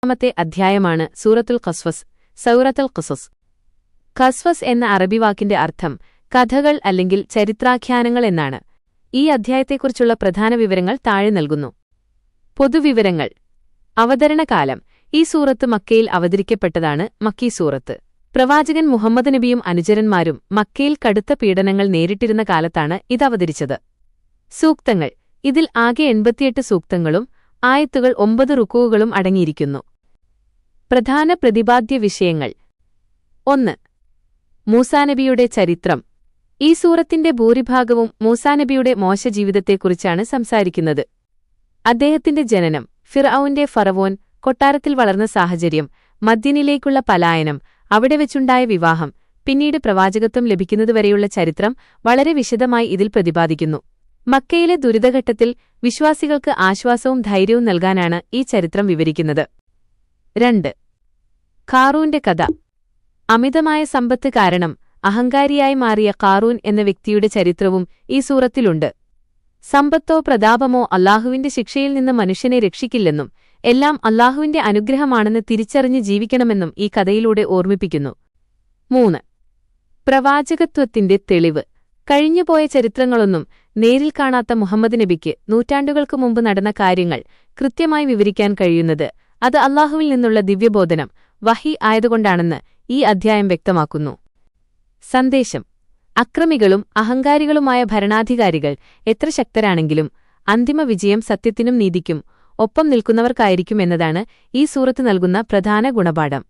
ാമത്തെ അധ്യായമാണ് സൂറത്തുൽ ഖസ്വസ്. സൗറത്തുൽ ഖസസ്. ഖസ്വസ് എന്ന അറബി വാക്കിന്റെ അർത്ഥം കഥകൾ അല്ലെങ്കിൽ ചരിത്രാഖ്യാനങ്ങൾ എന്നാണ്. ഈ അധ്യായത്തെക്കുറിച്ചുള്ള പ്രധാന വിവരങ്ങൾ താഴെ നൽകുന്നു. പൊതുവിവരങ്ങൾ. അവതരണകാലം. ഈ സൂറത്ത് മക്കയിൽ അവതരിക്കപ്പെട്ടതാണ്. മക്കീ സൂറത്ത്. പ്രവാചകൻ മുഹമ്മദ് നബിയും അനുചരന്മാരും മക്കയിൽ കടുത്ത പീഡനങ്ങൾ നേരിട്ടിരുന്ന കാലത്താണ് ഇതവതരിച്ചത്. സൂക്തങ്ങൾ. ഇതിൽ ആകെ 88 സൂക്തങ്ങളും ആയത്തുകൾ 9 റുക്കൂകളും അടങ്ങിയിരിക്കുന്നു. പ്രധാന പ്രതിപാദ്യ വിഷയങ്ങൾ. 1. മൂസാനബിയുടെ ചരിത്രം. ഈ സൂറത്തിന്റെ ഭൂരിഭാഗവും മൂസാനബിയുടെ മോശജീവിതത്തെക്കുറിച്ചാണ് സംസാരിക്കുന്നത്. അദ്ദേഹത്തിന്റെ ജനനം, ഫറവോൻ, കൊട്ടാരത്തിൽ വളർന്ന സാഹചര്യം, മദ്യനിലേക്കുള്ള പലായനം, അവിടെ വെച്ചുണ്ടായ വിവാഹം, പിന്നീട് പ്രവാചകത്വം ലഭിക്കുന്നതുവരെയുള്ള ചരിത്രം വളരെ വിശദമായി ഇതിൽ പ്രതിപാദിക്കുന്നു. മക്കയിലെ ദുരിതഘട്ടത്തിൽ വിശ്വാസികൾക്ക് ആശ്വാസവും ധൈര്യവും നൽകാനാണ് ഈ ചരിത്രം വിവരിക്കുന്നത്. 2. ഖാറൂന്റെ കഥ. അമിതമായ സമ്പത്ത് കാരണം അഹങ്കാരിയായി മാറിയ ഖാറൂൻ എന്ന വ്യക്തിയുടെ ചരിത്രവും ഈ സൂറത്തിലുണ്ട്. സമ്പത്തോ പ്രതാപമോ അല്ലാഹുവിന്റെ ശിക്ഷയിൽ നിന്ന് മനുഷ്യനെ രക്ഷിക്കില്ലെന്നും എല്ലാം അല്ലാഹുവിന്റെ അനുഗ്രഹമാണെന്ന് തിരിച്ചറിഞ്ഞ് ജീവിക്കണമെന്നും ഈ കഥയിലൂടെ ഓർമ്മിപ്പിക്കുന്നു. 3. പ്രവാചകത്വത്തിന്റെ തെളിവ്. കഴിഞ്ഞുപോയ ചരിത്രങ്ങളൊന്നും നേരിൽ കാണാത്ത മുഹമ്മദ് നബിക്ക് നൂറ്റാണ്ടുകൾക്ക് മുമ്പ് നടന്ന കാര്യങ്ങൾ കൃത്യമായി വിവരിക്കാൻ കഴിയുന്നത് അത് അല്ലാഹുവിൽ നിന്നുള്ള ദിവ്യബോധനം, വഹി ആയതുകൊണ്ടാണെന്ന് ഈ അധ്യായം വ്യക്തമാക്കുന്നു. സന്ദേശം. അക്രമികളും അഹങ്കാരികളുമായ ഭരണാധികാരികൾ എത്ര ശക്തരാണെങ്കിലും അന്തിമ വിജയം സത്യത്തിനും നീതിക്കും ഒപ്പം നിൽക്കുന്നവർക്കായിരിക്കും എന്നതാണ് ഈ സൂറത്ത് നൽകുന്ന പ്രധാന ഗുണപാഠം.